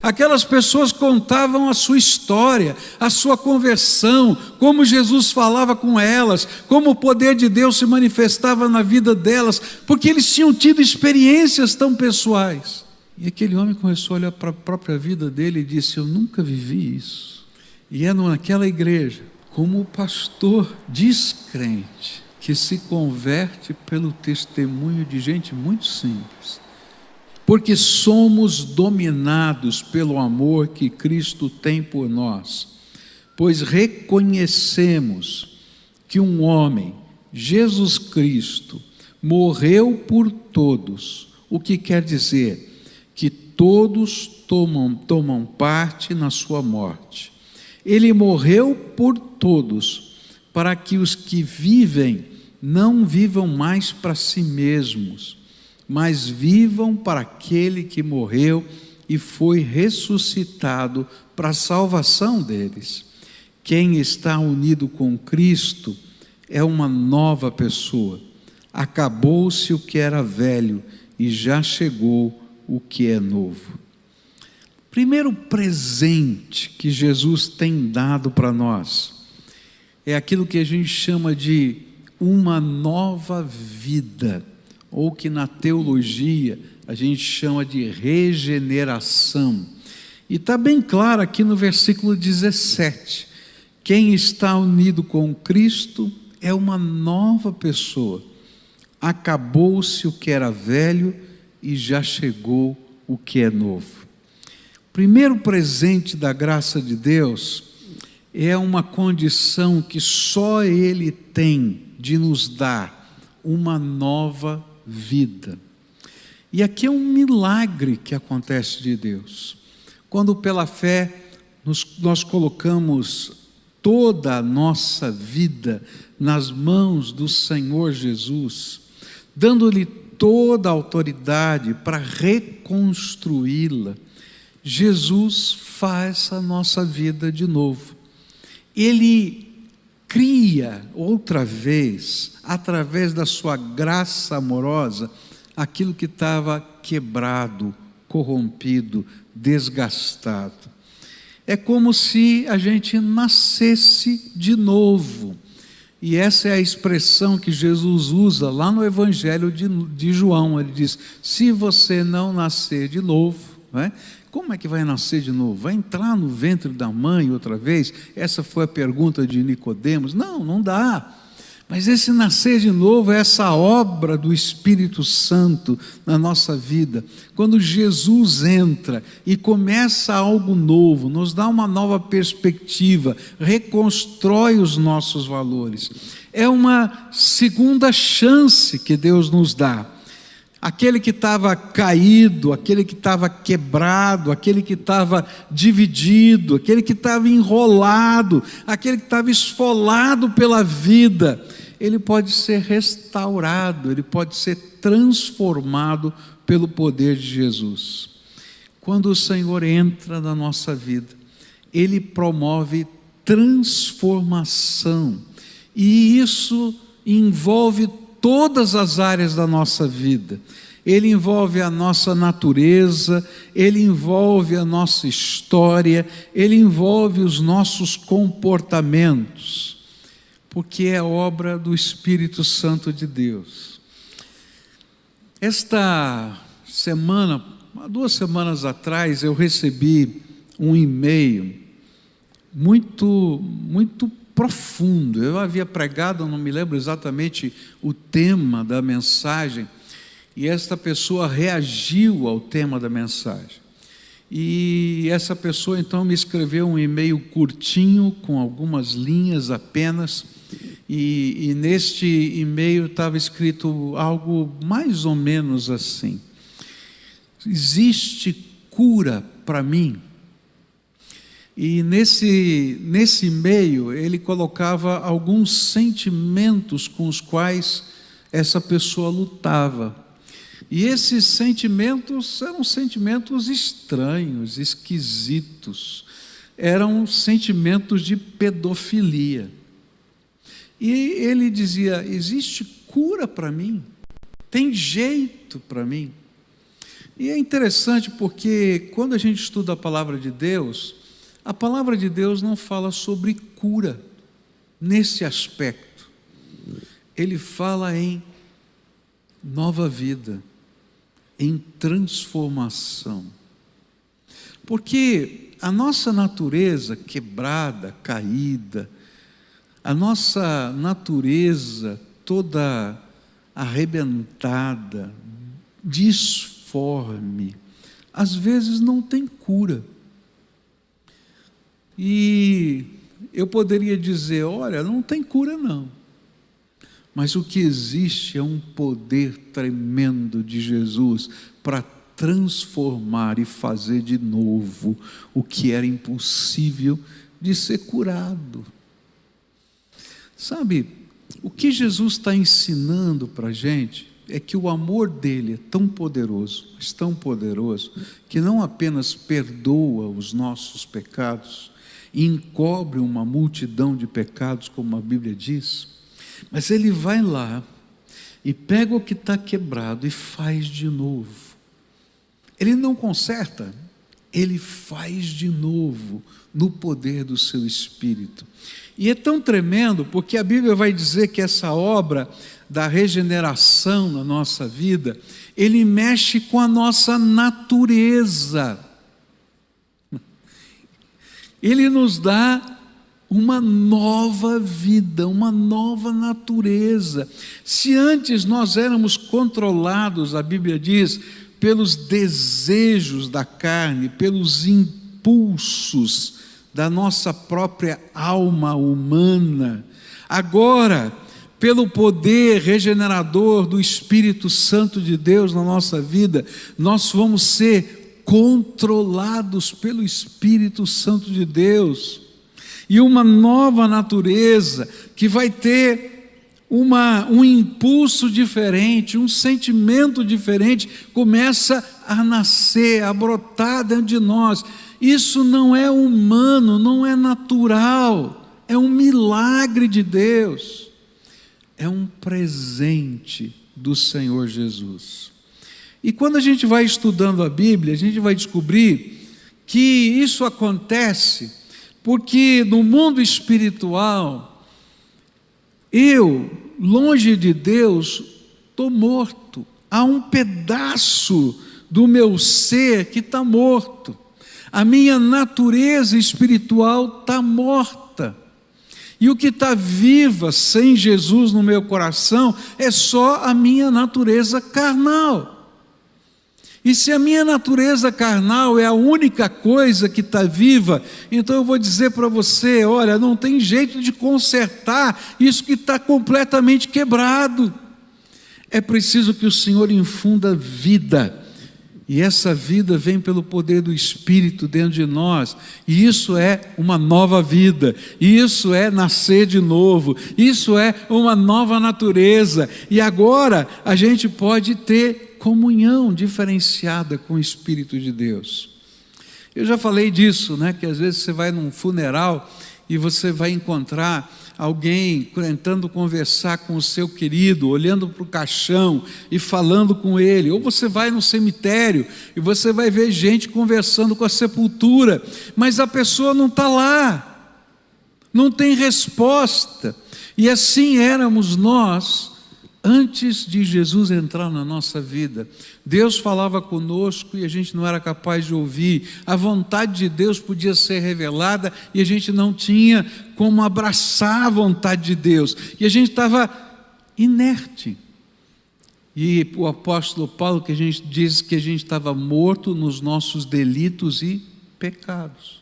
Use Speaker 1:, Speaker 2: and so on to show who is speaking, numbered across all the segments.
Speaker 1: Aquelas pessoas contavam a sua história, a sua conversão, como Jesus falava com elas, como o poder de Deus se manifestava na vida delas, porque eles tinham tido experiências tão pessoais. E aquele homem começou a olhar para a própria vida dele e disse: eu nunca vivi isso. E é naquela igreja, como o pastor descrente, que se converte pelo testemunho de gente muito simples, porque somos dominados pelo amor que Cristo tem por nós, pois reconhecemos que um homem, Jesus Cristo, morreu por todos, o que quer dizer que todos tomam parte na sua morte. Ele morreu por todos, para que os que vivem não vivam mais para si mesmos, mas vivam para aquele que morreu e foi ressuscitado para a salvação deles. Quem está unido com Cristo é uma nova pessoa. Acabou-se o que era velho e já chegou o que é novo. Primeiro presente que Jesus tem dado para nós é aquilo que a gente chama de uma nova vida, ou que na teologia a gente chama de regeneração. E está bem claro aqui no versículo 17, quem está unido com Cristo é uma nova pessoa. Acabou-se o que era velho e já chegou o que é novo. O primeiro presente da graça de Deus é uma condição que só Ele tem de nos dar uma nova vida. E aqui é um milagre que acontece de Deus. Quando pela fé nós colocamos toda a nossa vida nas mãos do Senhor Jesus, dando-lhe toda a autoridade para reconstruí-la, Jesus faz a nossa vida de novo. Ele cria outra vez, através da sua graça amorosa, aquilo que estava quebrado, corrompido, desgastado. É como se a gente nascesse de novo. E essa é a expressão que Jesus usa lá no Evangelho de João. Ele diz: se você não nascer de novo, não é? Como é que vai nascer de novo? Vai entrar no ventre da mãe outra vez? Essa foi a pergunta de Nicodemos. Não, não dá. Mas esse nascer de novo é essa obra do Espírito Santo na nossa vida. Quando Jesus entra e começa algo novo, nos dá uma nova perspectiva, reconstrói os nossos valores. É uma segunda chance que Deus nos dá. Aquele que estava caído, aquele que estava quebrado, aquele que estava dividido, aquele que estava enrolado, aquele que estava esfolado pela vida, ele pode ser restaurado, ele pode ser transformado pelo poder de Jesus. Quando o Senhor entra na nossa vida, Ele promove transformação, e isso envolve todas as áreas da nossa vida. Ele envolve a nossa natureza, ele envolve a nossa história, ele envolve os nossos comportamentos, porque é obra do Espírito Santo de Deus. Esta semana, 2 semanas atrás, eu recebi um e-mail muito profundo. Eu havia pregado, não me lembro exatamente o tema da mensagem, e esta pessoa reagiu ao tema da mensagem. E essa pessoa então me escreveu um e-mail curtinho, com algumas linhas apenas, e neste e-mail estava escrito algo mais ou menos assim: existe cura para mim? E nesse e-mail ele colocava alguns sentimentos com os quais essa pessoa lutava. E esses sentimentos eram sentimentos estranhos, esquisitos. Eram sentimentos de pedofilia. E ele dizia: existe cura para mim? Tem jeito para mim? E é interessante porque quando a gente estuda a palavra de Deus não fala sobre cura nesse aspecto. Ele fala em nova vida, em transformação. Porque a nossa natureza quebrada, caída, a nossa natureza toda arrebentada, disforme, às vezes não tem cura. E eu poderia dizer, olha, não tem cura não. Mas o que existe é um poder tremendo de Jesus para transformar e fazer de novo o que era impossível de ser curado. Sabe, o que Jesus está ensinando para a gente é que o amor dele é tão poderoso, mas tão poderoso, que não apenas perdoa os nossos pecados e encobre uma multidão de pecados, como a Bíblia diz, mas ele vai lá e pega o que está quebrado e faz de novo. Ele não conserta, ele faz de novo no poder do seu Espírito. E é tão tremendo porque a Bíblia vai dizer que essa obra da regeneração na nossa vida, ele mexe com a nossa natureza. Ele nos dá uma nova vida, uma nova natureza. Se antes nós éramos controlados, a Bíblia diz, pelos desejos da carne, pelos impulsos da nossa própria alma humana, agora, pelo poder regenerador do Espírito Santo de Deus na nossa vida, nós vamos ser controlados pelo Espírito Santo de Deus, e uma nova natureza que vai ter um impulso diferente, um sentimento diferente, começa a nascer, a brotar dentro de nós. Isso não é humano, não é natural, é um milagre de Deus, é um presente do Senhor Jesus. E quando a gente vai estudando a Bíblia, a gente vai descobrir que isso acontece porque no mundo espiritual, eu, longe de Deus, estou morto. Há um pedaço do meu ser que está morto. A minha natureza espiritual está morta. E o que está viva sem Jesus no meu coração é só a minha natureza carnal. E se a minha natureza carnal é a única coisa que está viva, então eu vou dizer para você, olha, não tem jeito de consertar isso que está completamente quebrado. É preciso que o Senhor infunda vida, e essa vida vem pelo poder do Espírito dentro de nós, e isso é uma nova vida, e isso é nascer de novo, isso é uma nova natureza, e agora a gente pode ter comunhão diferenciada com o Espírito de Deus. Eu já falei disso, que às vezes você vai num funeral e você vai encontrar alguém tentando conversar com o seu querido, olhando para o caixão e falando com ele, ou você vai no cemitério e você vai ver gente conversando com a sepultura, mas a pessoa não está lá, não tem resposta. E assim éramos nós antes de Jesus entrar na nossa vida. Deus falava conosco e a gente não era capaz de ouvir. A vontade de Deus podia ser revelada e a gente não tinha como abraçar a vontade de Deus. E a gente estava inerte. E o apóstolo Paulo, que a gente diz que a gente estava morto nos nossos delitos e pecados.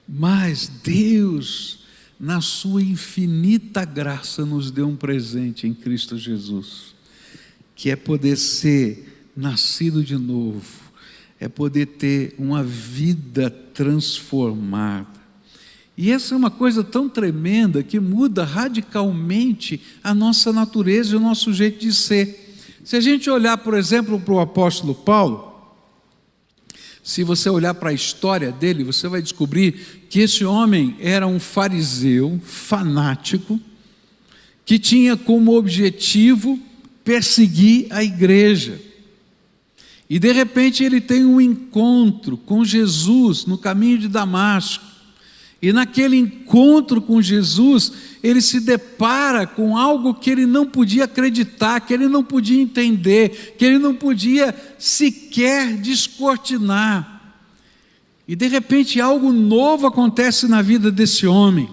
Speaker 1: Mas Deus, na sua infinita graça, nos deu um presente em Cristo Jesus, que é poder ser nascido de novo, é poder ter uma vida transformada. E essa é uma coisa tão tremenda que muda radicalmente a nossa natureza e o nosso jeito de ser. Se a gente olhar, por exemplo, para o apóstolo Paulo, se você olhar para a história dele, você vai descobrir que esse homem era um fariseu fanático, que tinha como objetivo perseguir a igreja. E de repente ele tem um encontro com Jesus no caminho de Damasco. E naquele encontro com Jesus, ele se depara com algo que ele não podia acreditar, que ele não podia entender, que ele não podia sequer descortinar. E de repente algo novo acontece na vida desse homem.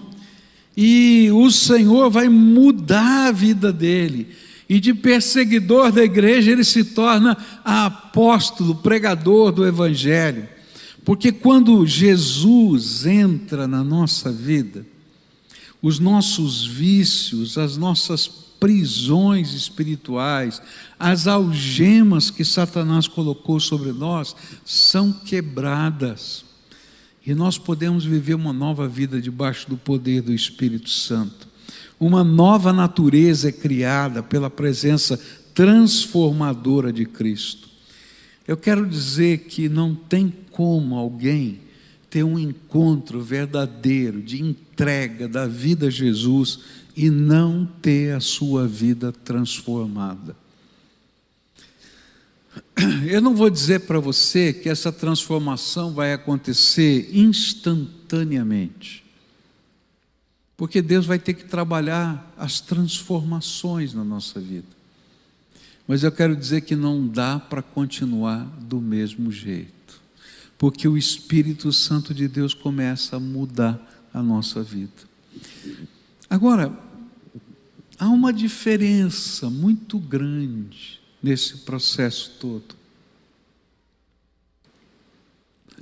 Speaker 1: E o Senhor vai mudar a vida dele. E de perseguidor da igreja ele se torna apóstolo, pregador do Evangelho. Porque quando Jesus entra na nossa vida, os nossos vícios, as nossas prisões espirituais, as algemas que Satanás colocou sobre nós, são quebradas. E nós podemos viver uma nova vida debaixo do poder do Espírito Santo. Uma nova natureza é criada pela presença transformadora de Cristo. Eu quero dizer que não tem como alguém ter um encontro verdadeiro de entrega da vida a Jesus e não ter a sua vida transformada. Eu não vou dizer para você que essa transformação vai acontecer instantaneamente, porque Deus vai ter que trabalhar as transformações na nossa vida. Mas eu quero dizer que não dá para continuar do mesmo jeito, porque o Espírito Santo de Deus começa a mudar a nossa vida. Agora, há uma diferença muito grande nesse processo todo.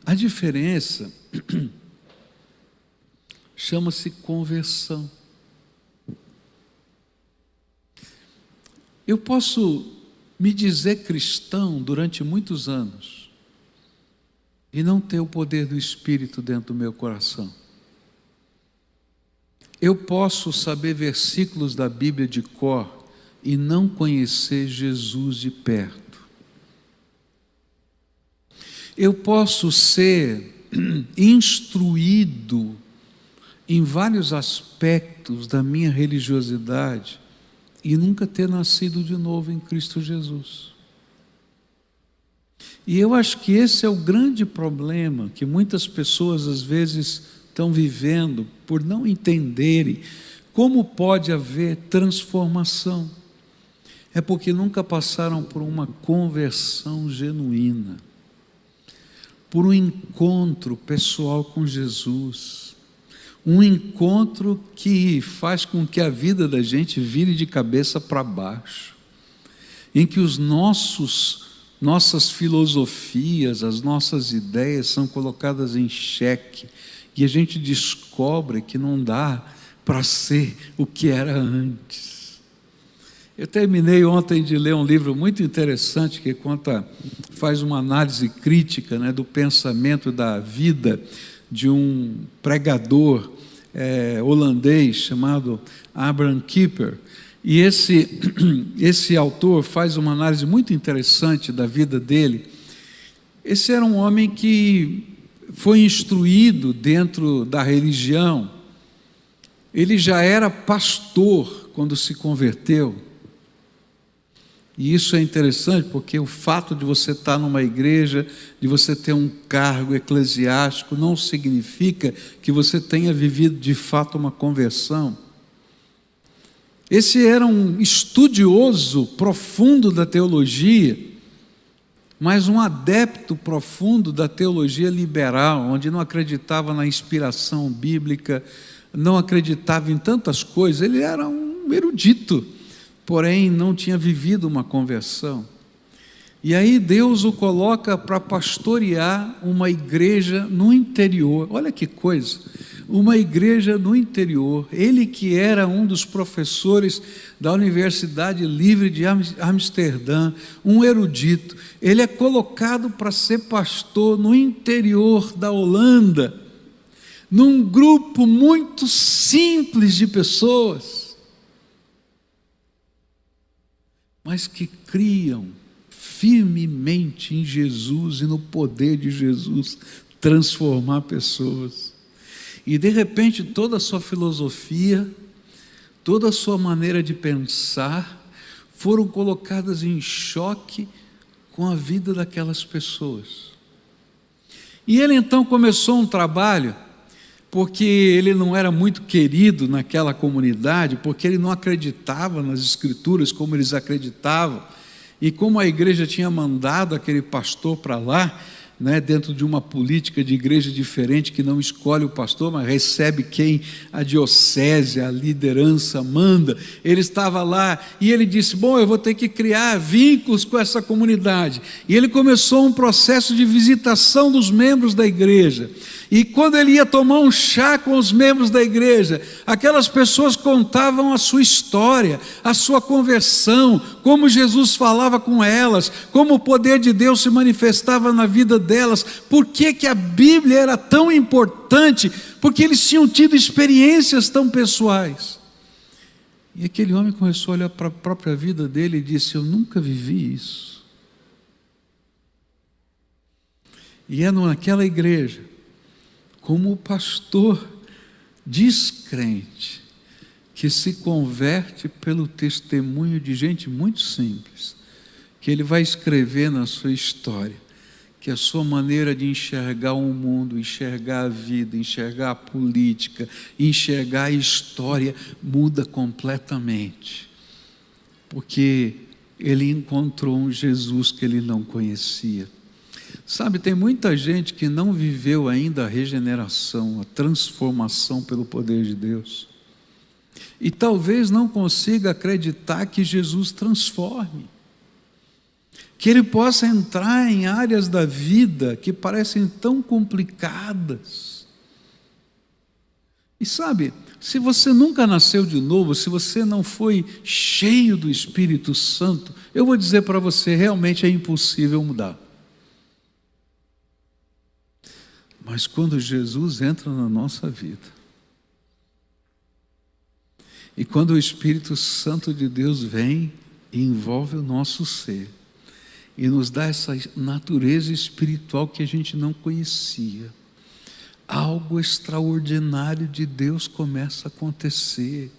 Speaker 1: A diferença chama-se conversão. Eu posso me dizer cristão durante muitos anos e não ter o poder do Espírito dentro do meu coração. Eu posso saber versículos da Bíblia de cor e não conhecer Jesus de perto. Eu posso ser instruído em vários aspectos da minha religiosidade e nunca ter nascido de novo em Cristo Jesus. E eu acho que esse é o grande problema que muitas pessoas às vezes estão vivendo por não entenderem como pode haver transformação. É porque nunca passaram por uma conversão genuína, por um encontro pessoal com Jesus. Um encontro que faz com que a vida da gente vire de cabeça para baixo, em que nossas filosofias, as nossas ideias são colocadas em xeque, e a gente descobre que não dá para ser o que era antes. Eu terminei ontem de ler um livro muito interessante que faz uma análise crítica, né, do pensamento da vida de um pregador holandês chamado Abraham Kuyper. E esse autor faz uma análise muito interessante da vida dele. Esse era um homem que foi instruído dentro da religião. Ele já era pastor quando se converteu. E isso é interessante porque o fato de você estar numa igreja, de você ter um cargo eclesiástico, não significa que você tenha vivido de fato uma conversão. Esse era um estudioso profundo da teologia, mas um adepto profundo da teologia liberal, onde não acreditava na inspiração bíblica, não acreditava em tantas coisas. Ele era um erudito, porém não tinha vivido uma conversão. E aí Deus o coloca para pastorear uma igreja no interior. Olha que coisa, uma igreja no interior. Ele que era um dos professores da Universidade Livre de Amsterdã, um erudito, ele é colocado para ser pastor no interior da Holanda, num grupo muito simples de pessoas, mas que criam firmemente em Jesus e no poder de Jesus transformar pessoas. E de repente toda a sua filosofia, toda a sua maneira de pensar foram colocadas em choque com a vida daquelas pessoas. E ele então começou um trabalho, porque ele não era muito querido naquela comunidade, porque ele não acreditava nas Escrituras como eles acreditavam, e como a igreja tinha mandado aquele pastor para lá, dentro de uma política de igreja diferente, que não escolhe o pastor, mas recebe quem a diocese, a liderança manda. Ele estava lá e ele disse: bom, eu vou ter que criar vínculos com essa comunidade. E ele começou um processo de visitação dos membros da igreja. E quando ele ia tomar um chá com os membros da igreja, aquelas pessoas contavam a sua história, a sua conversão, como Jesus falava com elas, como o poder de Deus se manifestava na vida delas, por que a Bíblia era tão importante, porque eles tinham tido experiências tão pessoais. E aquele homem começou a olhar para a própria vida dele e disse: eu nunca vivi isso. E é naquela igreja, como o pastor descrente, que se converte pelo testemunho de gente muito simples, que ele vai escrever na sua história, que a sua maneira de enxergar o mundo, enxergar a vida, enxergar a política, enxergar a história muda completamente, porque ele encontrou um Jesus que ele não conhecia. Sabe, tem muita gente que não viveu ainda a regeneração, a transformação pelo poder de Deus, e talvez não consiga acreditar que Jesus transforme, que Ele possa entrar em áreas da vida que parecem tão complicadas. E sabe, se você nunca nasceu de novo, se você não foi cheio do Espírito Santo, eu vou dizer para você, realmente é impossível mudar. Mas quando Jesus entra na nossa vida, e quando o Espírito Santo de Deus vem e envolve o nosso ser, e nos dá essa natureza espiritual que a gente não conhecia, algo extraordinário de Deus começa a acontecer.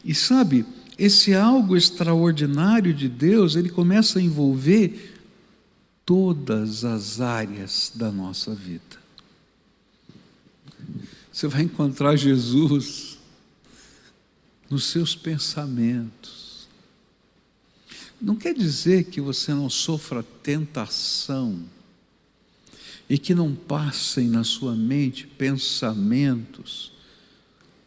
Speaker 1: E sabe, esse algo extraordinário de Deus, ele começa a envolver todas as áreas da nossa vida. Você vai encontrar Jesus nos seus pensamentos. Não quer dizer que você não sofra tentação e que não passem na sua mente pensamentos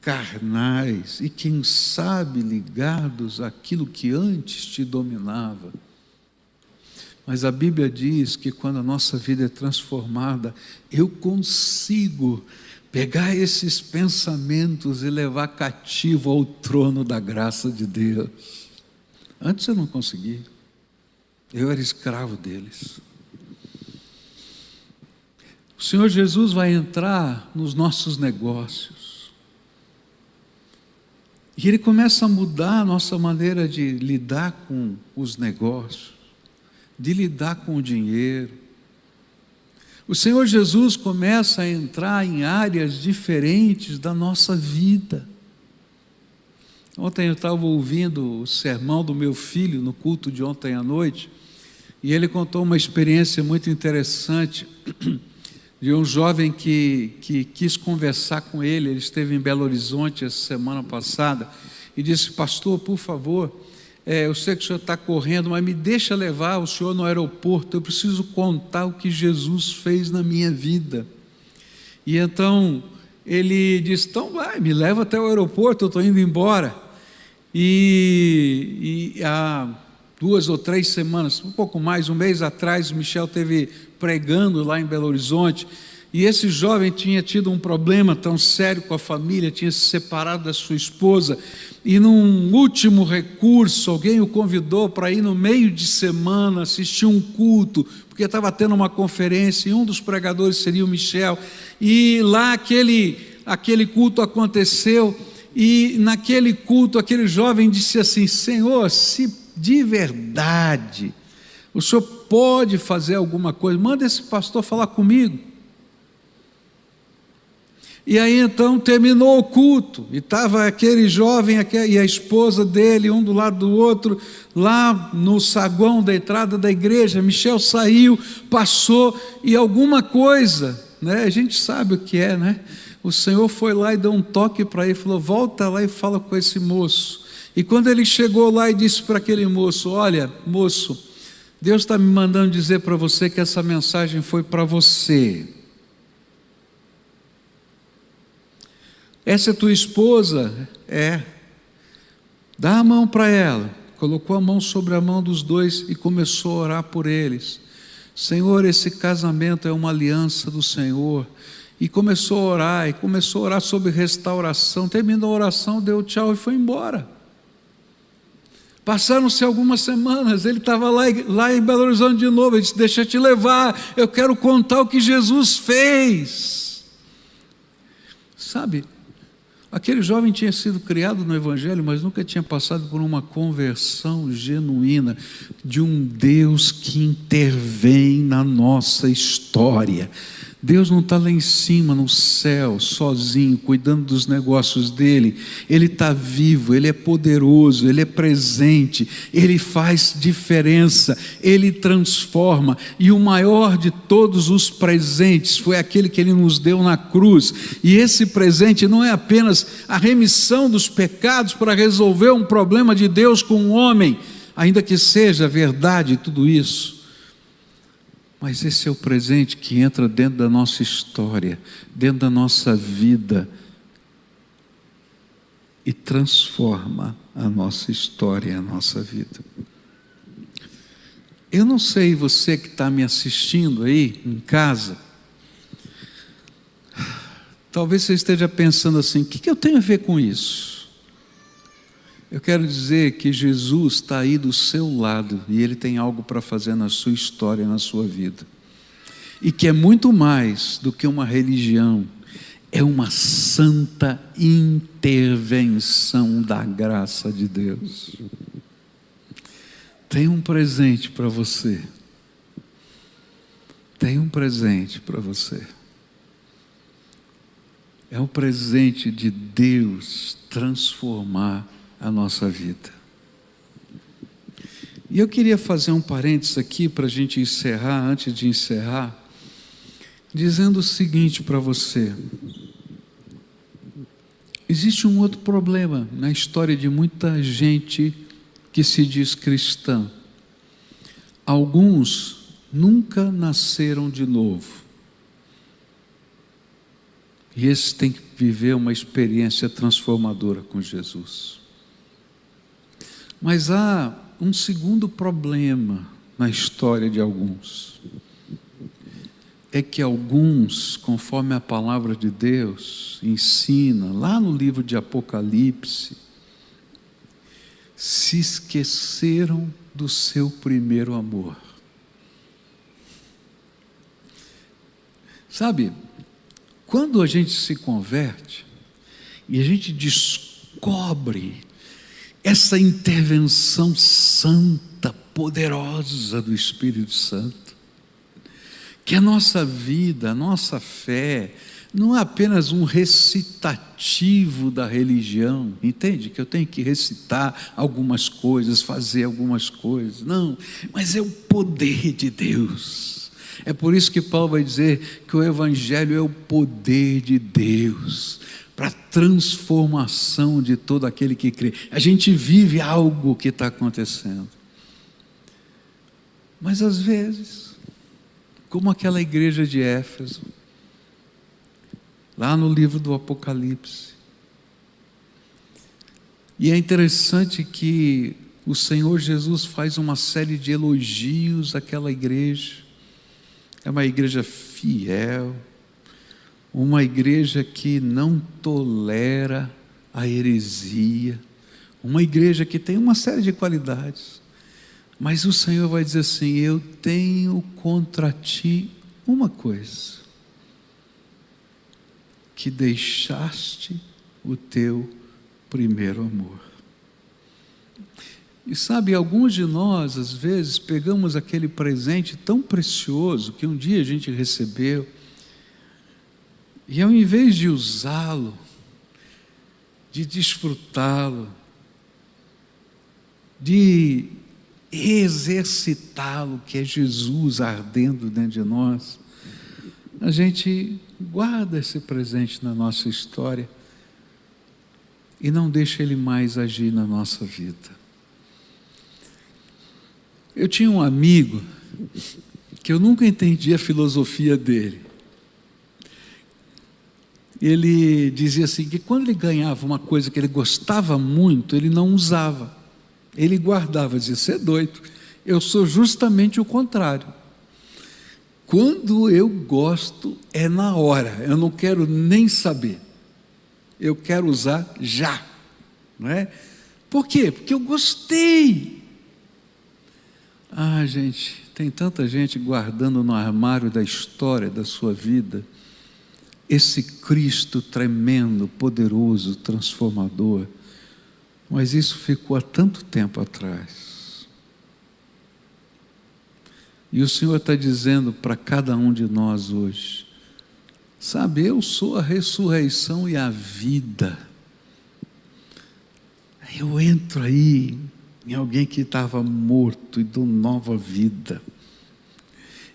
Speaker 1: carnais e, quem sabe, ligados àquilo que antes te dominava. Mas a Bíblia diz que quando a nossa vida é transformada, eu consigo pegar esses pensamentos e levar cativo ao trono da graça de Deus. Antes eu não conseguia, eu era escravo deles. O Senhor Jesus vai entrar nos nossos negócios, e Ele começa a mudar a nossa maneira de lidar com os negócios, de lidar com o dinheiro. O Senhor Jesus começa a entrar em áreas diferentes da nossa vida. Ontem eu estava ouvindo o sermão do meu filho no culto de ontem à noite, e ele contou uma experiência muito interessante de um jovem que quis conversar com ele. Ele esteve em Belo Horizonte essa semana passada e disse: pastor, por favor, eu sei que o senhor está correndo, mas me deixa levar o senhor no aeroporto, eu preciso contar o que Jesus fez na minha vida. E então ele disse: então vai, me leva até o aeroporto, eu estou indo embora. E há 2 ou 3 semanas, um pouco mais, um mês atrás, o Michel esteve pregando lá em Belo Horizonte, e esse jovem tinha tido um problema tão sério com a família, tinha se separado da sua esposa, e num último recurso, alguém o convidou para ir no meio de semana assistir um culto, porque estava tendo uma conferência, e um dos pregadores seria o Michel, e lá aquele culto aconteceu, e naquele culto aquele jovem disse assim: Senhor, se de verdade o Senhor pode fazer alguma coisa, manda esse pastor falar comigo. E aí então terminou o culto, e estava aquele jovem e a esposa dele, um do lado do outro, lá no saguão da entrada da igreja. Michel saiu, passou, e alguma coisa, né? A gente sabe o que é, né? O Senhor foi lá e deu um toque para ele, falou: volta lá e fala com esse moço. E quando ele chegou lá e disse para aquele moço: olha, moço, Deus está me mandando dizer para você que essa mensagem foi para você. Essa é tua esposa? É. Dá a mão para ela. Colocou a mão sobre a mão dos dois e começou a orar por eles. Senhor, esse casamento é uma aliança do Senhor. E começou a orar, sobre restauração. Terminou a oração, deu tchau e foi embora. Passaram-se algumas semanas, ele estava lá em Belo Horizonte de novo. Ele disse: deixa eu te levar, eu quero contar o que Jesus fez. Sabe, aquele jovem tinha sido criado no Evangelho, mas nunca tinha passado por uma conversão genuína de um Deus que intervém na nossa história. Deus não está lá em cima, no céu, sozinho, cuidando dos negócios dele. Ele está vivo, ele é poderoso, ele é presente, ele faz diferença, ele transforma. E o maior de todos os presentes foi aquele que ele nos deu na cruz. E esse presente não é apenas a remissão dos pecados para resolver um problema de Deus com o homem, ainda que seja verdade tudo isso. Mas esse é o presente que entra dentro da nossa história, dentro da nossa vida, e transforma a nossa história, a nossa vida. Eu não sei, você que está me assistindo aí em casa, talvez você esteja pensando assim: o que eu tenho a ver com isso? Eu quero dizer que Jesus está aí do seu lado e Ele tem algo para fazer na sua história, na sua vida. E que é muito mais do que uma religião, é uma santa intervenção da graça de Deus. Tem um presente para você. Tem um presente para você. É o presente de Deus transformar a nossa vida. E eu queria fazer um parênteses aqui para a gente encerrar, antes de encerrar, dizendo o seguinte para você: existe um outro problema na história de muita gente que se diz cristã. Alguns nunca nasceram de novo, e esses têm que viver uma experiência transformadora com Jesus. Mas há um segundo problema na história de alguns. É que alguns, conforme a palavra de Deus ensina, lá no livro de Apocalipse, se esqueceram do seu primeiro amor. Sabe, quando a gente se converte e a gente descobre essa intervenção santa, poderosa do Espírito Santo, que a nossa vida, a nossa fé, não é apenas um recitativo da religião, entende? Que eu tenho que recitar algumas coisas, fazer algumas coisas, não, mas é o poder de Deus. É por isso que Paulo vai dizer que o Evangelho é o poder de Deus, para a transformação de todo aquele que crê. A gente vive algo que está acontecendo. Mas às vezes, como aquela igreja de Éfeso, lá no livro do Apocalipse, e é interessante que o Senhor Jesus faz uma série de elogios àquela igreja. É uma igreja fiel, uma igreja que não tolera a heresia, uma igreja que tem uma série de qualidades. Mas o Senhor vai dizer assim: eu tenho contra ti uma coisa, que deixaste o teu primeiro amor. E sabe, alguns de nós, às vezes, pegamos aquele presente tão precioso que um dia a gente recebeu, E ao invés de usá-lo, de desfrutá-lo, de exercitá-lo, que é Jesus ardendo dentro de nós, a gente guarda esse presente na nossa história e não deixa ele mais agir na nossa vida. Eu tinha um amigo que eu nunca entendi a filosofia dele. Ele dizia assim, que quando ele ganhava uma coisa que ele gostava muito, ele não usava, ele guardava. Dizia, você é doido, eu sou justamente o contrário. Quando eu gosto, é na hora, eu não quero nem saber, eu quero usar já, não é? Por quê? Porque eu gostei. Gente, tem tanta gente guardando no armário da história da sua vida esse Cristo tremendo, poderoso, transformador, mas isso ficou há tanto tempo atrás. E o Senhor está dizendo para cada um de nós hoje, sabe, eu sou a ressurreição e a vida. Eu entro aí em alguém que estava morto e dou nova vida.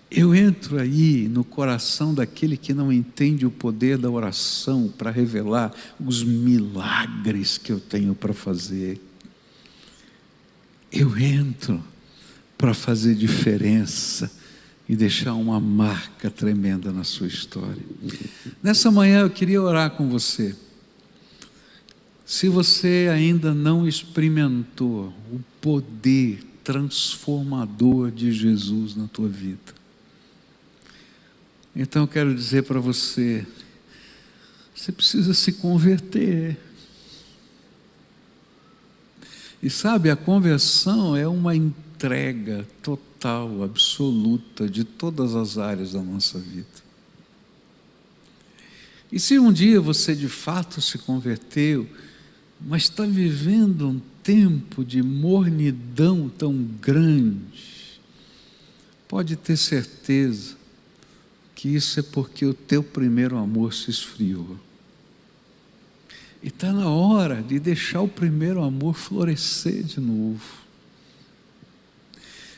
Speaker 1: Eu entro aí no coração daquele que não entende o poder da oração para revelar os milagres que eu tenho para fazer. Eu entro para fazer diferença e deixar uma marca tremenda na sua história. Nessa manhã eu queria orar com você. Se você ainda não experimentou o poder transformador de Jesus na tua vida, então eu quero dizer para você, você precisa se converter. E sabe, a conversão é uma entrega total, absoluta, de todas as áreas da nossa vida. E se um dia você de fato se converteu, mas está vivendo um tempo de mornidão tão grande, pode ter certeza que isso é porque o teu primeiro amor se esfriou. E está na hora de deixar o primeiro amor florescer de novo.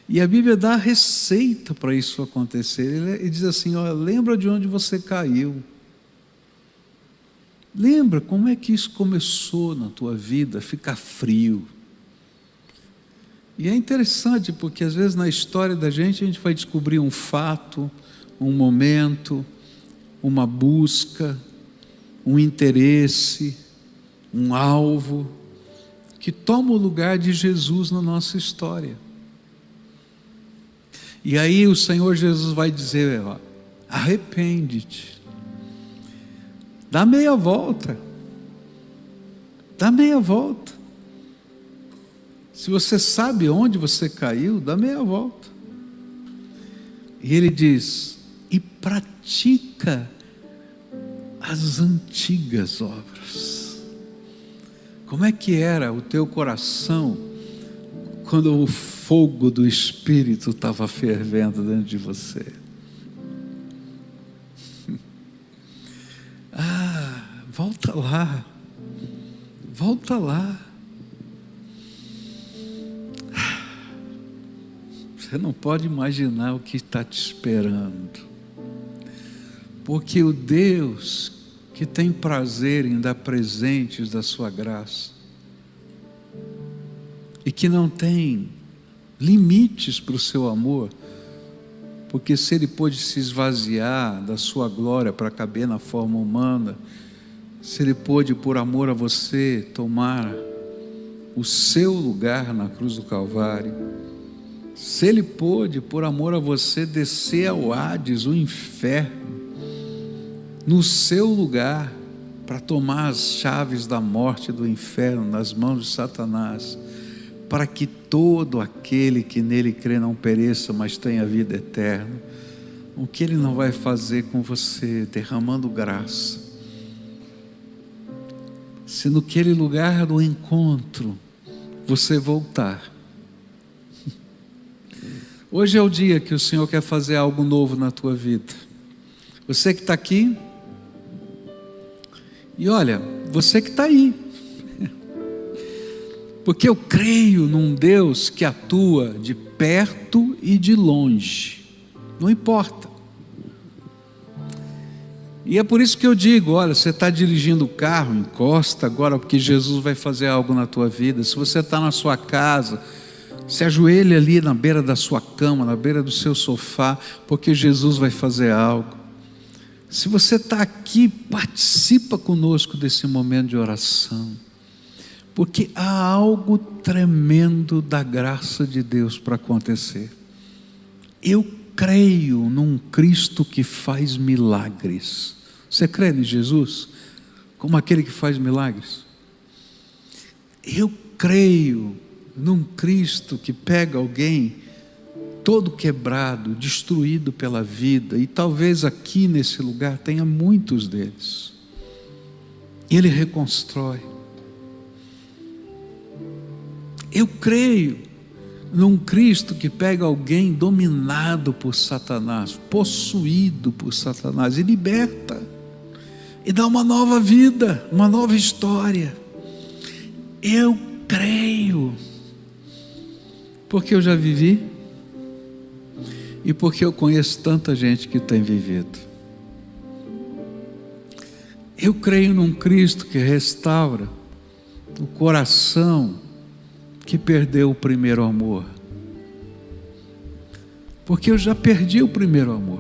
Speaker 1: E a Bíblia dá a receita para isso acontecer. Ele diz assim, lembra de onde você caiu. Lembra como é que isso começou na tua vida, ficar frio. E é interessante, porque às vezes na história da gente, a gente vai descobrir um fato, um momento, uma busca, um interesse, um alvo, que toma o lugar de Jesus na nossa história. E aí o Senhor Jesus vai dizer, arrepende-te, dá meia volta, se você sabe onde você caiu, dá meia volta. E ele diz, e pratica as antigas obras. Como é que era o teu coração quando o fogo do Espírito estava fervendo dentro de você? Volta lá. Você não pode imaginar o que está te esperando, porque o Deus que tem prazer em dar presentes da sua graça, e que não tem limites para o seu amor, porque se Ele pôde se esvaziar da sua glória para caber na forma humana, se Ele pôde, por amor a você, tomar o seu lugar na cruz do Calvário, se Ele pôde, por amor a você, descer ao Hades, o inferno, no seu lugar, para tomar as chaves da morte e do inferno nas mãos de Satanás, para que todo aquele que nele crê não pereça, mas tenha vida eterna. O que Ele não vai fazer com você, derramando graça, se naquele lugar do encontro você voltar? Hoje é o dia que o Senhor quer fazer algo novo na tua vida. Você que está aqui, E olha, você que está aí, porque eu creio num Deus que atua de perto e de longe, não importa. E é por isso que eu digo, olha, você está dirigindo o carro, encosta agora, porque Jesus vai fazer algo na tua vida. Se você está na sua casa, se ajoelhe ali na beira da sua cama, na beira do seu sofá, porque Jesus vai fazer algo. Se você está aqui, participa conosco desse momento de oração, porque há algo tremendo da graça de Deus para acontecer. Eu creio num Cristo que faz milagres. Você crê em Jesus como aquele que faz milagres? Eu creio num Cristo que pega alguém todo quebrado, destruído pela vida, e talvez aqui nesse lugar tenha muitos deles. Ele reconstrói. Eu creio num Cristo que pega alguém dominado por Satanás, possuído por Satanás, e liberta, e dá uma nova vida, uma nova história. Eu creio, porque eu já vivi, e porque eu conheço tanta gente que tem vivido. Eu creio num Cristo que restaura o coração que perdeu o primeiro amor, porque eu já perdi o primeiro amor,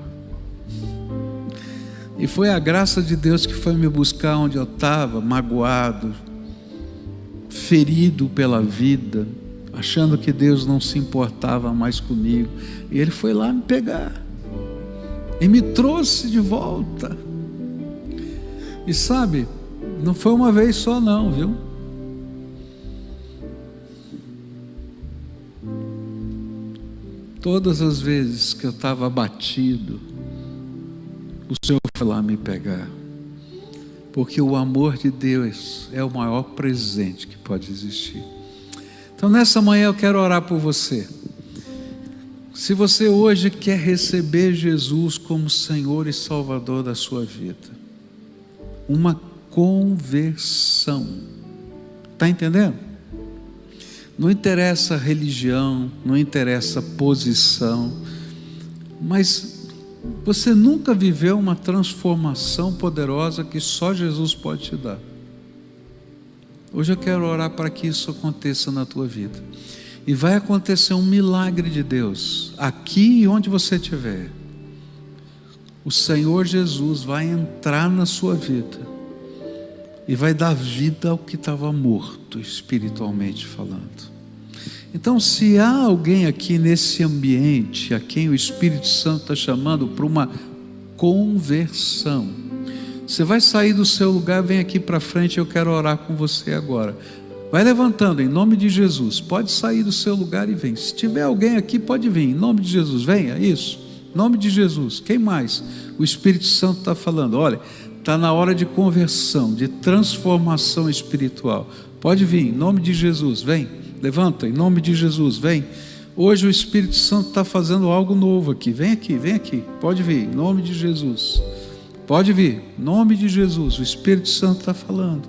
Speaker 1: e foi a graça de Deus que foi me buscar onde eu estava, magoado, ferido pela vida, achando que Deus não se importava mais comigo, e Ele foi lá me pegar, e me trouxe de volta. E sabe, não foi uma vez só não, viu? Todas as vezes que eu estava abatido, o Senhor foi lá me pegar, porque o amor de Deus é o maior presente que pode existir. Então nessa manhã eu quero orar por você. Se você hoje quer receber Jesus como Senhor e Salvador da sua vida, uma conversão, está entendendo? Não interessa a religião, não interessa a posição, mas você nunca viveu uma transformação poderosa que só Jesus pode te dar. Hoje eu quero orar para que isso aconteça na tua vida, e vai acontecer um milagre de Deus, aqui e onde você estiver. O Senhor Jesus vai entrar na sua vida, e vai dar vida ao que estava morto, espiritualmente falando. Então, se há alguém aqui nesse ambiente, a quem o Espírito Santo está chamando para uma conversão, você vai sair do seu lugar, vem aqui para frente, eu quero orar com você agora. Vai levantando, em nome de Jesus, pode sair do seu lugar e vem. Se tiver alguém aqui, pode vir, em nome de Jesus, venha, isso, em nome de Jesus. Quem mais? O Espírito Santo está falando, olha, está na hora de conversão, de transformação espiritual. Pode vir, em nome de Jesus, vem. Levanta, em nome de Jesus, vem. Hoje o Espírito Santo está fazendo algo novo aqui. Vem aqui, pode vir, em nome de Jesus. Pode vir, em nome de Jesus. O Espírito Santo está falando.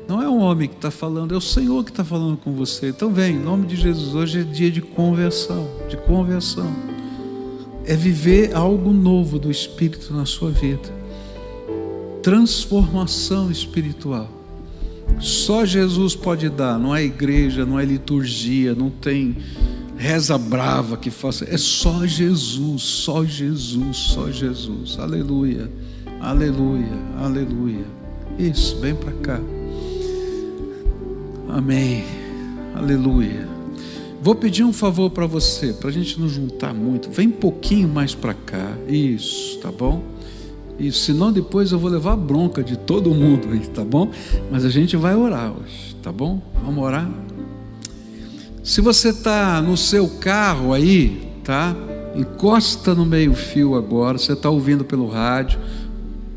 Speaker 1: Não é um homem que está falando, é o Senhor que está falando com você. Então vem, em nome de Jesus. Hoje é dia de conversão, é viver algo novo do Espírito na sua vida. Transformação espiritual. Só Jesus pode dar, não é igreja, não é liturgia, não tem reza brava que faça, é só Jesus, só Jesus, só Jesus. Aleluia, aleluia, aleluia. Isso, vem para cá. Amém, aleluia. Vou pedir um favor para você, para a gente não juntar muito, vem um pouquinho mais para cá, isso, tá bom? Isso, senão depois eu vou levar bronca de todo mundo aí, tá bom? Mas a gente vai orar hoje, tá bom? Vamos orar? Se você está no seu carro aí, tá? Encosta no meio-fio agora, você está ouvindo pelo rádio,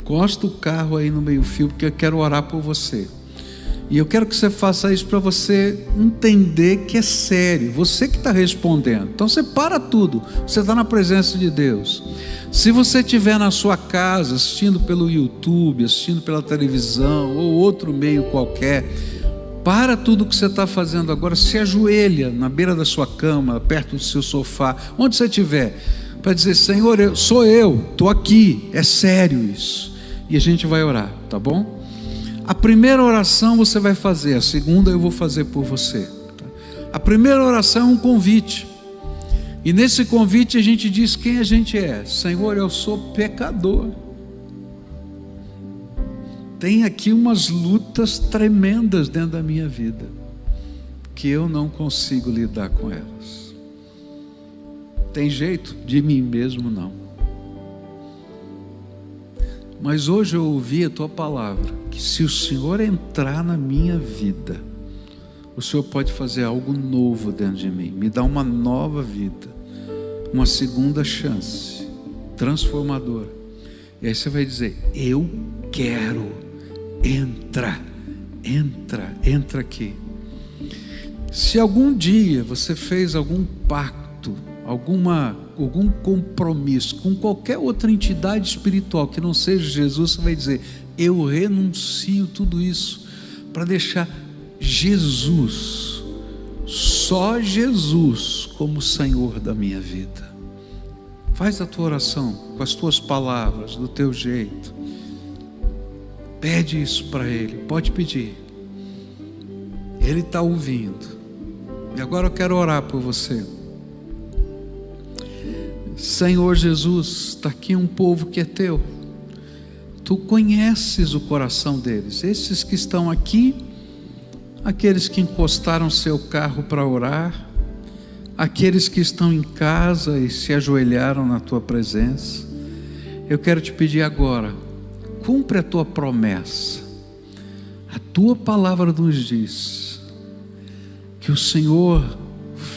Speaker 1: encosta o carro aí no meio-fio, porque eu quero orar por você. E eu quero que você faça isso para você entender que é sério, você que está respondendo. Então você para tudo, você está na presença de Deus. Se você estiver na sua casa, assistindo pelo YouTube, assistindo pela televisão, ou outro meio qualquer, para tudo que você está fazendo agora, se ajoelha na beira da sua cama, perto do seu sofá, onde você estiver, para dizer: Senhor, sou eu, estou aqui, é sério isso. E a gente vai orar, tá bom? A primeira oração você vai fazer, a segunda eu vou fazer por você. A primeira oração é um convite. E nesse convite a gente diz quem a gente é. Senhor, eu sou pecador. Tem aqui umas lutas tremendas dentro da minha vida, que eu não consigo lidar com elas. Tem jeito? De mim mesmo não. Mas hoje eu ouvi a tua palavra, que se o Senhor entrar na minha vida, o Senhor pode fazer algo novo dentro de mim, me dar uma nova vida, uma segunda chance, transformadora. E aí você vai dizer: eu quero, entra aqui. Se algum dia você fez algum pacto, algum compromisso com qualquer outra entidade espiritual que não seja Jesus, você vai dizer: eu renuncio tudo isso para deixar Jesus, só Jesus como Senhor da minha vida. Faz a tua oração com as tuas palavras, do teu jeito. Pede isso para Ele, pode pedir. Ele está ouvindo. E agora eu quero orar por você. Senhor Jesus, está aqui um povo que é teu. Tu conheces o coração deles. Esses que estão aqui, aqueles que encostaram seu carro para orar, aqueles que estão em casa e se ajoelharam na tua presença. Eu quero te pedir agora, cumpre a tua promessa. A tua palavra nos diz que o Senhor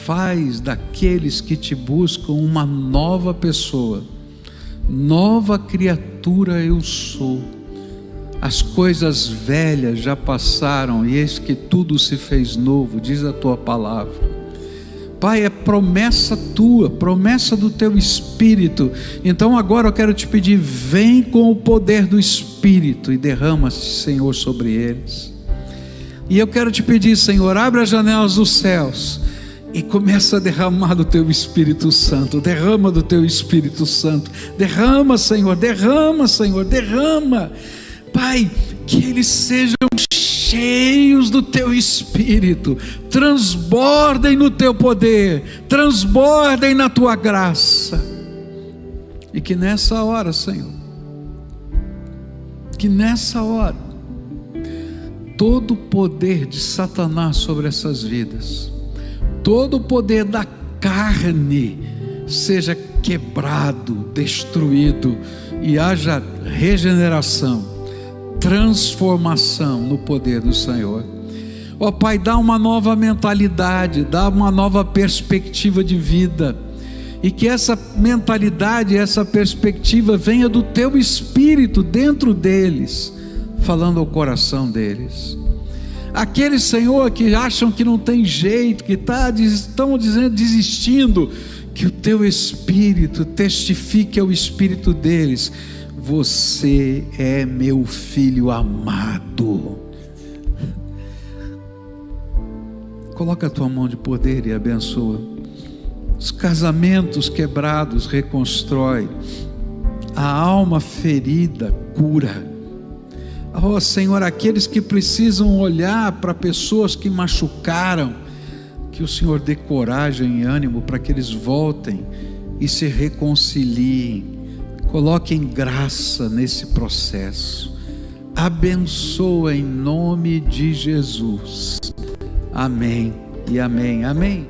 Speaker 1: faz daqueles que te buscam uma nova pessoa, nova criatura eu sou. As coisas velhas já passaram e eis que tudo se fez novo, diz a tua palavra. Pai, é promessa tua, promessa do teu Espírito. Então agora eu quero te pedir: vem com o poder do Espírito e derrama-se, Senhor, sobre eles. E eu quero te pedir, Senhor, abre as janelas dos céus e começa a derramar do teu Espírito Santo. Derrama do teu Espírito Santo. Derrama, Senhor, derrama, Senhor, derrama. Pai, que eles sejam cheios do teu Espírito, transbordem no teu poder, transbordem na tua graça. E que nessa hora, Senhor, que nessa hora, todo o poder de Satanás sobre essas vidas, todo o poder da carne seja quebrado, destruído, e haja regeneração, transformação no poder do Senhor. Ó Pai, dá uma nova mentalidade, dá uma nova perspectiva de vida, e que essa mentalidade, essa perspectiva venha do teu Espírito dentro deles, falando ao coração deles. Aqueles, Senhor, que acham que não tem jeito, que estão desistindo, que o teu Espírito testifique ao Espírito deles: você é meu filho amado. Coloca a tua mão de poder e abençoa. Os casamentos quebrados reconstrói, a alma ferida cura. Oh Senhor, aqueles que precisam olhar para pessoas que machucaram, que o Senhor dê coragem e ânimo para que eles voltem e se reconciliem. Coloquem graça nesse processo. Abençoa em nome de Jesus. Amém e amém. Amém.